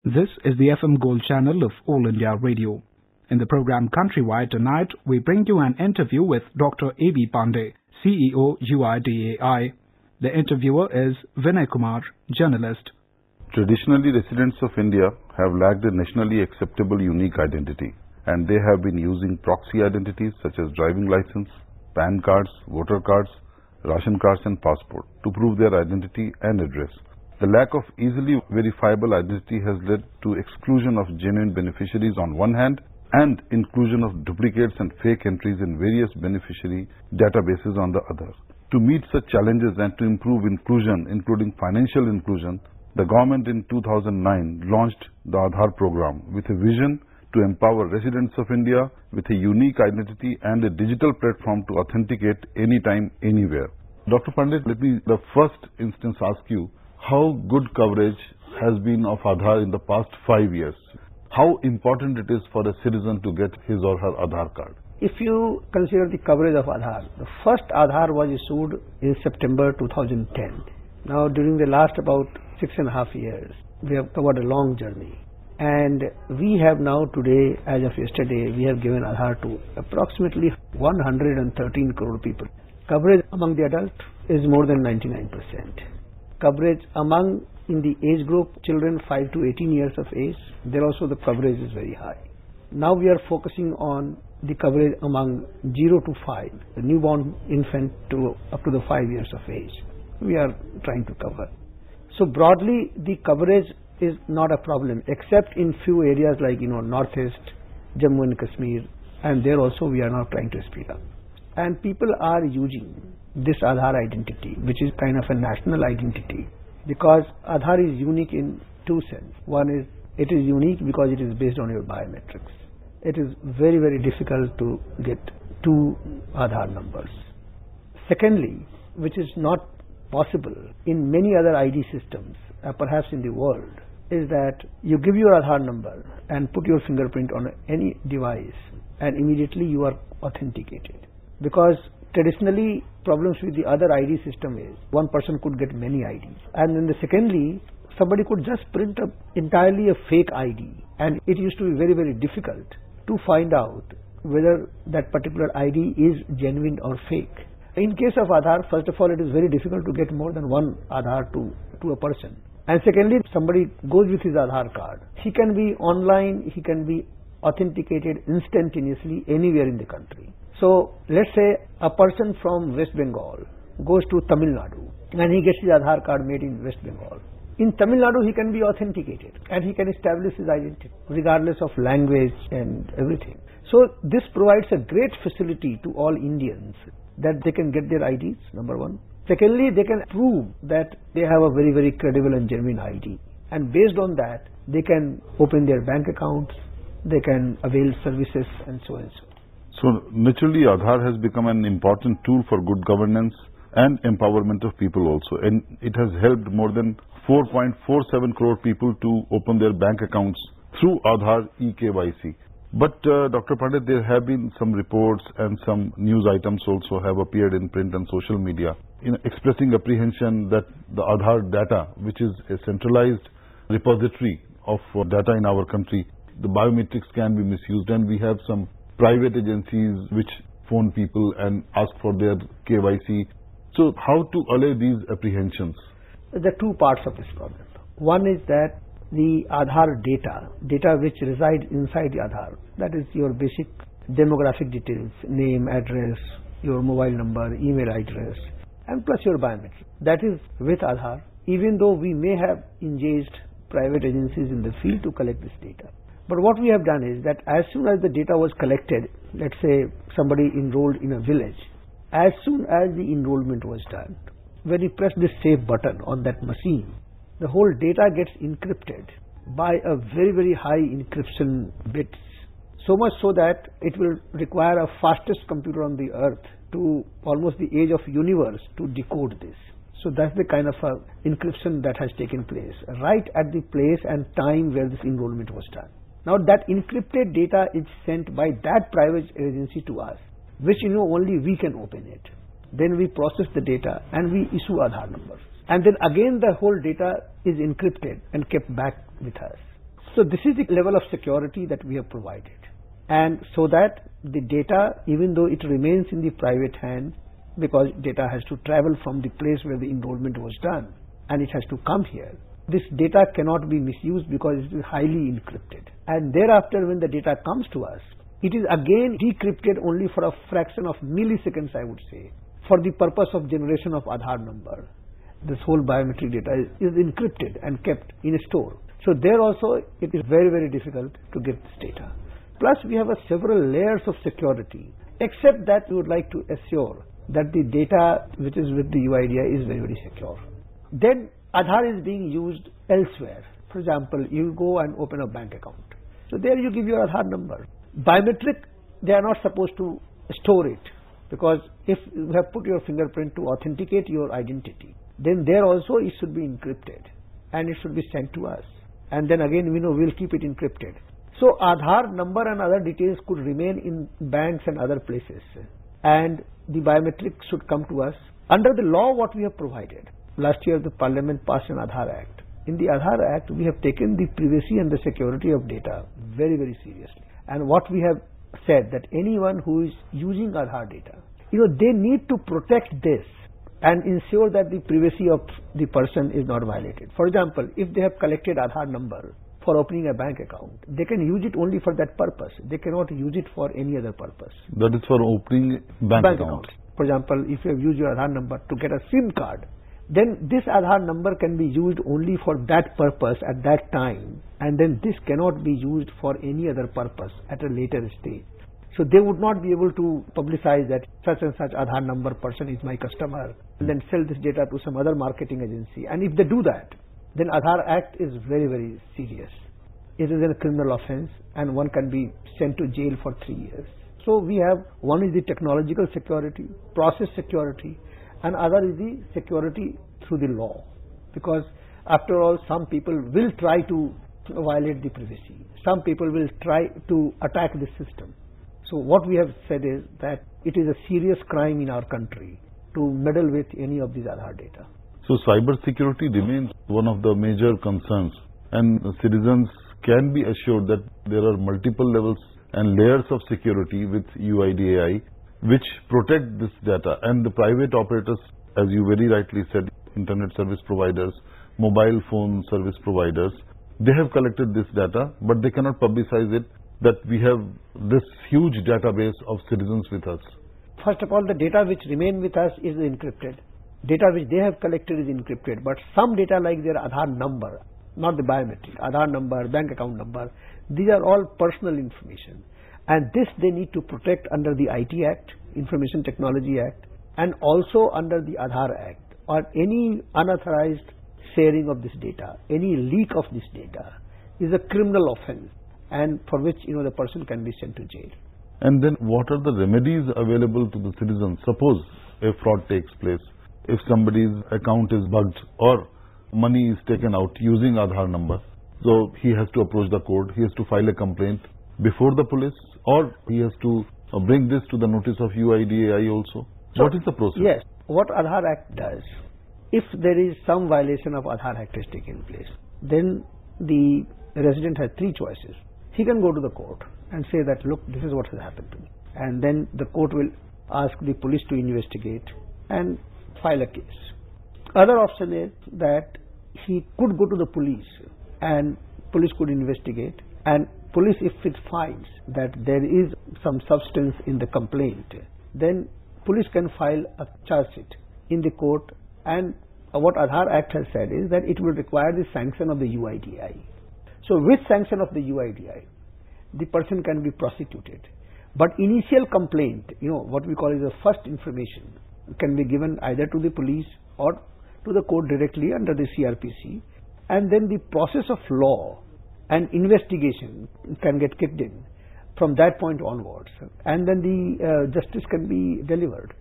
This is the FM Gold channel of All India Radio. In the program Countrywide tonight, we bring you an interview with Dr. A.B. Pandey, CEO UIDAI. The interviewer is Vinay Kumar, journalist. Traditionally, residents of India have lacked a nationally acceptable unique identity, and they have been using proxy identities such as driving license, PAN cards, voter cards, ration cards and passport to prove their identity and address. The lack of easily verifiable identity has led to exclusion of genuine beneficiaries on one hand and inclusion of duplicates and fake entries in various beneficiary databases on the other. To meet such challenges and to improve inclusion, including financial inclusion, the government in 2009 launched the Aadhaar program with a vision to empower residents of India with a unique identity and a digital platform to authenticate anytime, anywhere. Dr. Pandey, let me the first instance ask you, how good coverage has been of Aadhaar in the past 5 years? How important it is for a citizen to get his or her Aadhaar card? If you consider the coverage of Aadhaar, the first Aadhaar was issued in September 2010. Now during the last about 6.5 years, we have covered a long journey. And we have now today, as of yesterday, we have given Aadhaar to approximately 113 crore people. Coverage among the adult is more than 99%. Coverage among in the age group children 5 to 18 years of age, there also the coverage is very high. Now we are focusing on the coverage among 0 to 5, the newborn infant to up to the 5 years of age. We are trying to cover. So broadly the coverage is not a problem except in few areas like northeast, Jammu and Kashmir, and there also we are now trying to speed up. And people are using this Aadhaar identity, which is kind of a national identity, because Aadhaar is unique in two senses. One is it is unique because it is based on your biometrics. It is very, very difficult to get two Aadhaar numbers. Secondly, which is not possible in many other ID systems, perhaps in the world, is that you give your Aadhaar number and put your fingerprint on any device and immediately you are authenticated. Because traditionally problems with the other ID system is one person could get many IDs, and then secondly somebody could just print up entirely a fake ID, and it used to be very, very difficult to find out whether that particular ID is genuine or fake. In case of Aadhaar, first of all, it is very difficult to get more than one Aadhaar to a person, and secondly somebody goes with his Aadhaar card, he can be online, he can be authenticated instantaneously anywhere in the country. So let's say a person from West Bengal goes to Tamil Nadu and he gets his Aadhaar card made in West Bengal. In Tamil Nadu he can be authenticated and he can establish his identity regardless of language and everything. So this provides a great facility to all Indians that they can get their IDs, number one. Secondly, they can prove that they have a very, very credible and genuine ID, and based on that they can open their bank accounts, they can avail services and so on and so on. So naturally, Aadhaar has become an important tool for good governance and empowerment of people also, and it has helped more than 4.47 crore people to open their bank accounts through Aadhaar eKYC. But Dr. Pandey, there have been some reports and some news items also have appeared in print and social media expressing apprehension that the Aadhaar data, which is a centralized repository of data in our country, the biometrics can be misused, and we have some private agencies which phone people and ask for their KYC. So how to allay these apprehensions? There are two parts of this problem. One is that the Aadhaar data which resides inside the Aadhaar, that is your basic demographic details, name, address, your mobile number, email address, and plus your biometric. That is with Aadhaar, even though we may have engaged private agencies in the field to collect this data. But what we have done is that as soon as the data was collected, let's say somebody enrolled in a village, as soon as the enrollment was done, when you press this save button on that machine, the whole data gets encrypted by a very, very high encryption bits. So much so that it will require a fastest computer on the earth to almost the age of universe to decode this. So that's the kind of encryption that has taken place right at the place and time where this enrollment was done. Now that encrypted data is sent by that private agency to us, which only we can open it. Then we process the data and we issue Aadhaar numbers. And then again the whole data is encrypted and kept back with us. So this is the level of security that we have provided. And so that the data, even though it remains in the private hand, because data has to travel from the place where the enrollment was done and it has to come here, this data cannot be misused because it is highly encrypted. And thereafter, when the data comes to us, it is again decrypted only for a fraction of milliseconds, I would say, for the purpose of generation of Aadhaar number. This whole biometric data is encrypted and kept in a store. So there also it is very, very difficult to get this data. Plus we have several layers of security, except that we would like to assure that the data which is with the UIDAI is very, very secure. Then Aadhaar is being used elsewhere. For example, you go and open a bank account. So there you give your Aadhaar number. Biometric, they are not supposed to store it, because if you have put your fingerprint to authenticate your identity, then there also it should be encrypted and it should be sent to us. And then again, we know we'll keep it encrypted. So Aadhaar number and other details could remain in banks and other places, and the biometrics should come to us under the law what we have provided. Last year the Parliament passed an Aadhaar Act. In the Aadhaar Act, we have taken the privacy and the security of data very, very seriously. And what we have said, that anyone who is using Aadhaar data, they need to protect this and ensure that the privacy of the person is not violated. For example, if they have collected Aadhaar number for opening a bank account, they can use it only for that purpose. They cannot use it for any other purpose. That is for opening bank account. For example, if you have used your Aadhaar number to get a SIM card, then this Aadhaar number can be used only for that purpose at that time, and then this cannot be used for any other purpose at a later stage. So they would not be able to publicize that such and such Aadhaar number person is my customer and then sell this data to some other marketing agency. And if they do that, then Aadhaar Act is very, very serious. It is a criminal offense and one can be sent to jail for 3 years. So we have, one is the technological security, process security, and other is the security through the law. Because after all, some people will try to violate the privacy. Some people will try to attack the system. So what we have said is that it is a serious crime in our country to meddle with any of these Aadhaar data. So cyber security remains one of the major concerns, and citizens can be assured that there are multiple levels and layers of security with UIDAI which protect this data, and the private operators, as you very rightly said, internet service providers, mobile phone service providers, they have collected this data, but they cannot publicize it that we have this huge database of citizens with us. First of all, the data which remain with us is encrypted. Data which they have collected is encrypted, but some data like their Aadhaar number, not the biometric, Aadhaar number, bank account number, these are all personal information. And this they need to protect under the IT Act, Information Technology Act, and also under the Aadhaar Act, or any unauthorized sharing of this data, any leak of this data is a criminal offense, and for which the person can be sent to jail. And then what are the remedies available to the citizens? Suppose a fraud takes place, if somebody's account is bugged or money is taken out using Aadhaar number, so he has to approach the court, he has to file a complaint before the police, or he has to bring this to the notice of UIDAI also. So what is the process? Yes, what Aadhaar Act does, if there is some violation of Aadhaar Act has taken place, then the resident has 3 choices. He can go to the court and say that, look, this is what has happened to me. And then the court will ask the police to investigate and file a case. Other option is that he could go to the police and police could investigate, and police, if it finds that there is some substance in the complaint, then police can file a charge sheet in the court, and what Aadhaar Act has said is that it will require the sanction of the UIDAI. So with sanction of the UIDAI, the person can be prosecuted. But initial complaint, what we call is a first information, can be given either to the police or to the court directly under the CRPC, and then the process of law and investigation can get kicked in from that point onwards, and then the justice can be delivered.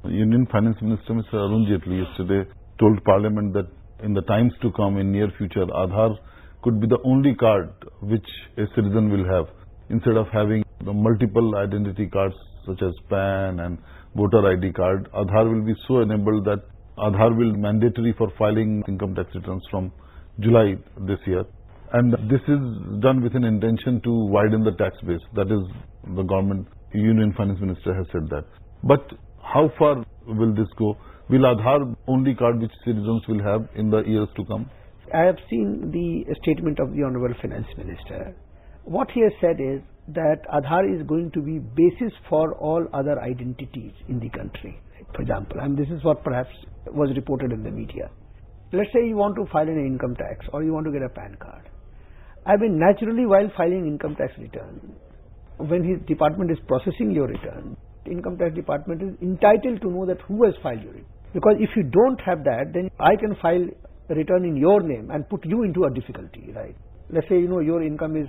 Union Finance Minister Mr. Arun Jaitley yesterday told Parliament that in the times to come, in near future, Aadhaar could be the only card which a citizen will have. Instead of having the multiple identity cards such as PAN and voter ID card, Aadhaar will be so enabled that Aadhaar will be mandatory for filing income tax returns from July this year. And this is done with an intention to widen the tax base. That is, the government, Union Finance Minister has said that. But how far will this go? Will Aadhaar only card which citizens will have in the years to come? I have seen the statement of the Honorable Finance Minister. What he has said is that Aadhaar is going to be basis for all other identities in the country. For example, and this is what perhaps was reported in the media. Let's say you want to file an income tax or you want to get a PAN card. I mean, naturally, while filing income tax return, when his department is processing your return, the income tax department is entitled to know that who has filed your return. Because if you don't have that, then I can file a return in your name and put you into a difficulty, right? Let's say, your income is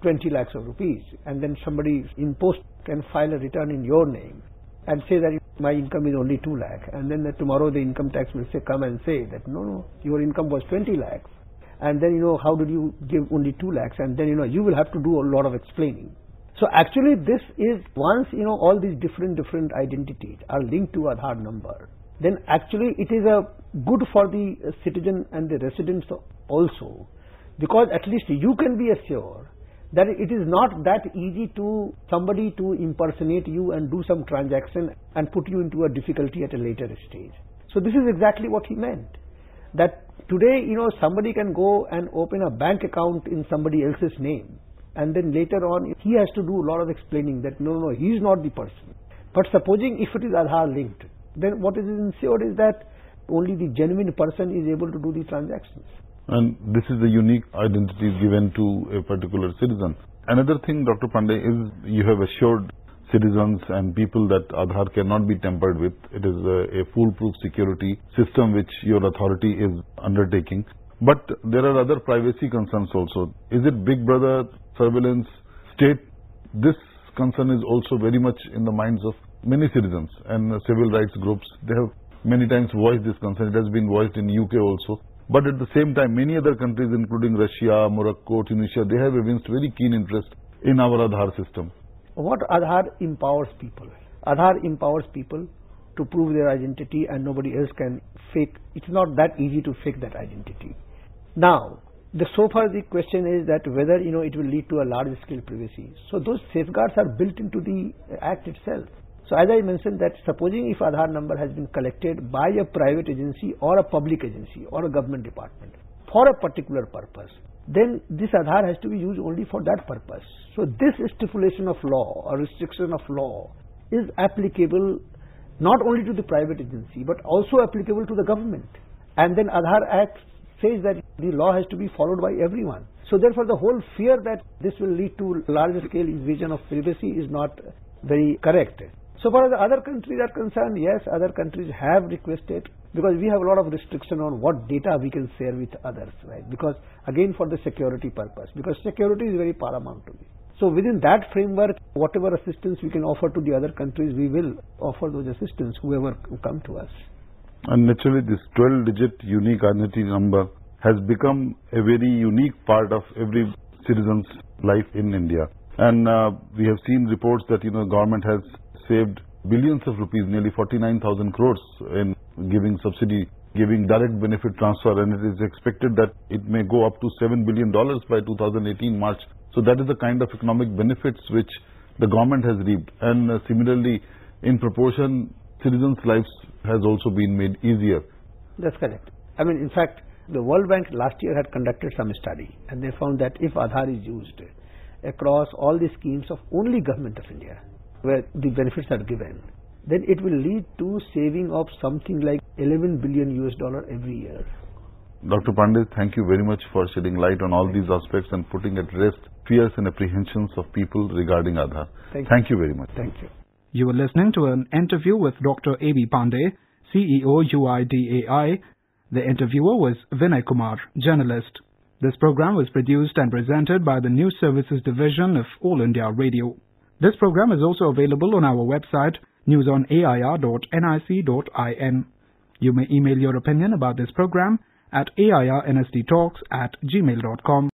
20 lakhs of rupees, and then somebody in post can file a return in your name and say that my income is only 2 lakh, and then tomorrow the income tax will come and say that no, your income was 20 lakhs, and then how did you give only 2 lakhs, and then you will have to do a lot of explaining. So actually this is, once all these different identities are linked to Aadhaar number, then actually it is a good for the citizen and the residents also, because at least you can be assured that it is not that easy to somebody to impersonate you and do some transaction and put you into a difficulty at a later stage. So this is exactly what he meant. That today, somebody can go and open a bank account in somebody else's name, and then later on he has to do a lot of explaining that no, he is not the person. But supposing if it is Aadhaar linked, then what is ensured is that only the genuine person is able to do the transactions. And this is the unique identity given to a particular citizen. Another thing, Dr. Pandey, is you have assured citizens and people that Aadhaar cannot be tampered with. It is a foolproof security system which your authority is undertaking. But there are other privacy concerns also. Is it Big Brother, surveillance, state? This concern is also very much in the minds of many citizens and civil rights groups. They have many times voiced this concern. It has been voiced in UK also. But at the same time, many other countries, including Russia, Morocco, Tunisia, they have evinced very keen interest in our Aadhaar system. What Aadhaar empowers people? Aadhaar empowers people to prove their identity, and nobody else can fake. It's not that easy to fake that identity. Now, so far the question is that whether it will lead to a large scale privacy. So those safeguards are built into the Act itself. So as I mentioned, that supposing if Aadhaar number has been collected by a private agency or a public agency or a government department for a particular purpose, then this Aadhaar has to be used only for that purpose. So this stipulation of law or restriction of law is applicable not only to the private agency but also applicable to the government. And then Aadhaar Act says that the law has to be followed by everyone. So therefore the whole fear that this will lead to large scale invasion of privacy is not very correct. So far as other countries are concerned, yes, other countries have requested, because we have a lot of restriction on what data we can share with others, right? Because again for the security purpose, because security is very paramount to me. So within that framework, whatever assistance we can offer to the other countries, we will offer those assistance, whoever come to us. And naturally this 12-digit unique identity number has become a very unique part of every citizen's life in India. And we have seen reports that government has saved billions of rupees, nearly 49,000 crores in giving subsidy, giving direct benefit transfer, and it is expected that it may go up to $7 billion by 2018 March. So that is the kind of economic benefits which the government has reaped. And similarly, in proportion, citizens' lives has also been made easier. That's correct. I mean, in fact, the World Bank last year had conducted some study, and they found that if Aadhaar is used across all the schemes of only Government of India, where the benefits are given, then it will lead to saving of something like $11 billion every year. Dr. Pandey, thank you very much for shedding light on all these aspects and putting at rest fears and apprehensions of people regarding Aadhaar. Thank you very much. Thank you. You were listening to an interview with Dr. A.B. Pandey, CEO, UIDAI. The interviewer was Vinay Kumar, journalist. This program was produced and presented by the News Services Division of All India Radio. This program is also available on our website, newsonair.nic.in. You may email your opinion about this program at airnsttalks@gmail.com.